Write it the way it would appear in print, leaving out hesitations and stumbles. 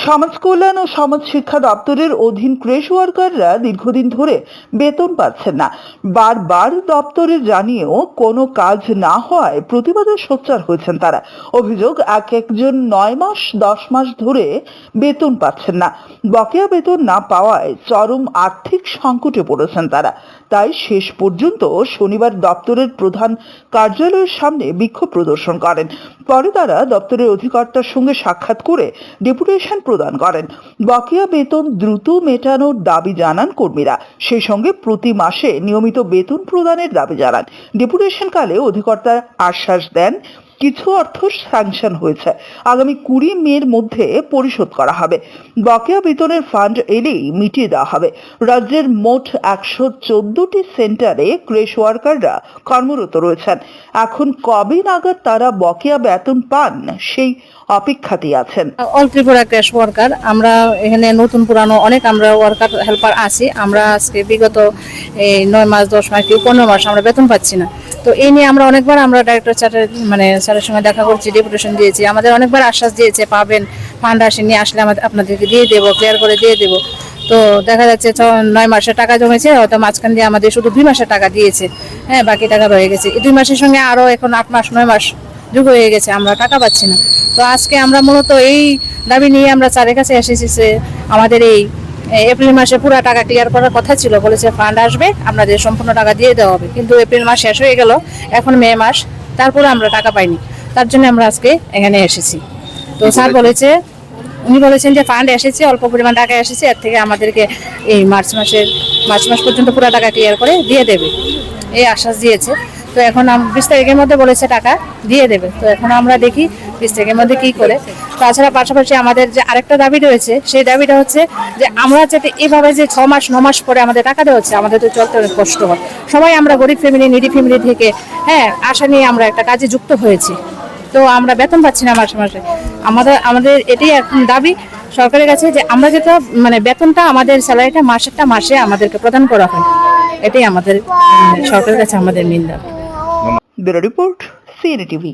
সমাজ কল্যাণ ও সমাজ শিক্ষা দপ্তরের অধীন ক্রেশ ওয়ার্কাররা দীর্ঘদিন ধরে বেতন পাচ্ছেন না। বারবার দপ্তরে জানিয়েও কোনো কাজ না হওয়ায় প্রতিবাদে সোচ্চার হয়েছেন তারা। অভিযোগ, একজন 9 মাস 10 মাস ধরে বেতন পাচ্ছেন না। বকেয়া বেতন না পাওয়ায় চরম আর্থিক সংকটে পড়েছেন তারা। তাই শেষ পর্যন্ত শনিবার দপ্তরের প্রধান কার্যালয়ের সামনে বিক্ষোভ প্রদর্শন করেন। পরে তারা দপ্তরের অধিকর্তার সঙ্গে সাক্ষাৎ করে ডেপুটেশন প্রদান করেন। বকেয়া বেতন দ্রুত মেটানোর দাবি জানান কর্মীরা। সেই সঙ্গে প্রতি মাসে নিয়মিত বেতন প্রদানের দাবি জানান। ডেপুটেশনকালে অধিকর্তা আশ্বাস দেন কিছু অর্থ স্যাংশন হয়েছে, আগামী 20 মের মধ্যে পরিশোধ করা হবে। বকেয়া বেতনের ফান্ড এলেই মিটিয়ে দেওয়া হবে। রাজ্যের মোট 114টি সেন্টারে ক্রেশ ওয়ার্কাররা কর্মরত রয়েছেন। এখন কবে নাগাদ তারা বকেয়া বেতন পান সেই অপেক্ষাতেই আছেন। অল ত্রিপুরা ক্রেশ ওয়ার্কার, আমরা এখানে নতুন পুরানো অনেক আমরা ওয়ার্কার হেল্পার আছি। আমরা আজকে বিগত 9 মাস 10 মাস 15 মাস আমরা বেতন পাচ্ছি না। তো এই নিয়ে আমরা অনেকবার আমরা ডাইরেক্টর স্যারের সঙ্গে দেখা করছি, ডেপুটেশন দিয়েছি। আমাদের অনেকবার আশ্বাস দিয়েছে পাবেন, ফান্ড নিয়ে আসলে আপনাদেরকে দিয়ে দেবো, ক্লিয়ার করে দিয়ে দেবো। তো দেখা যাচ্ছে 9 মাসের টাকা জমেছে, হয়তো মাঝখান দিয়ে আমাদের শুধু 2 মাসের টাকা দিয়েছে। হ্যাঁ, বাকি টাকা রয়ে গেছে। এই 2 মাসের সঙ্গে আরো এখন 8 মাস 9 মাস যুগ হয়ে গেছে, আমরা টাকা পাচ্ছি না। তো আজকে আমরা মূলত এই দাবি নিয়ে আমরা স্যারের কাছে এসেছি যে আমাদের এই এপ্রিল মাসে পুরো টাকা ক্লিয়ার করার কথা ছিল। বলেছে ফান্ড আসবে, আপনাদের সম্পূর্ণ টাকা দিয়ে দেওয়া হবে। কিন্তু এপ্রিল মাস শেষ হয়ে গেল, এখন মে মাস, তারপরে আমরা টাকা পাইনি। তার জন্য আমরা আজকে এখানে এসেছি। তো স্যার উনি বলেছেন যে ফান্ড এসেছে, অল্প পরিমাণ টাকা এসেছে, এর থেকে আমাদেরকে এই মার্চ মাস পর্যন্ত পুরো টাকা ক্লিয়ার করে দিয়ে দেবে, এই আশ্বাস দিয়েছে। তো এখন 20 তারিখের মধ্যে বলেছে টাকা দিয়ে দেবে। তো এখন আমরা দেখি 20 তারিখের মধ্যে কি করে। তাছাড়া পাশাপাশি আমাদের যে আরেকটা দাবি রয়েছে, সেই দাবিটা হচ্ছে যে আমরা যাতে এভাবে যে 6 মাস 9 মাস পরে আমাদের টাকা দেওয়া হচ্ছে, আমাদের তো চলতে অনেক কষ্ট হয়। সবাই আমরা গরিব ফ্যামিলি, নিডি ফ্যামিলি থেকে আশা নিয়ে আমরা একটা কাজে যুক্ত হয়েছি। তো আমরা বেতন পাচ্ছি না মাসে মাসে। আমাদের এটাই এখন দাবি সরকারের কাছে যে আমরা যেটা বেতনটা, আমাদের স্যালারিটা মাসে আমাদেরকে প্রদান করা হয়। এটাই আমাদের সরকারের কাছে আমাদের মেইন দাবি। Bureau report, CNA TV.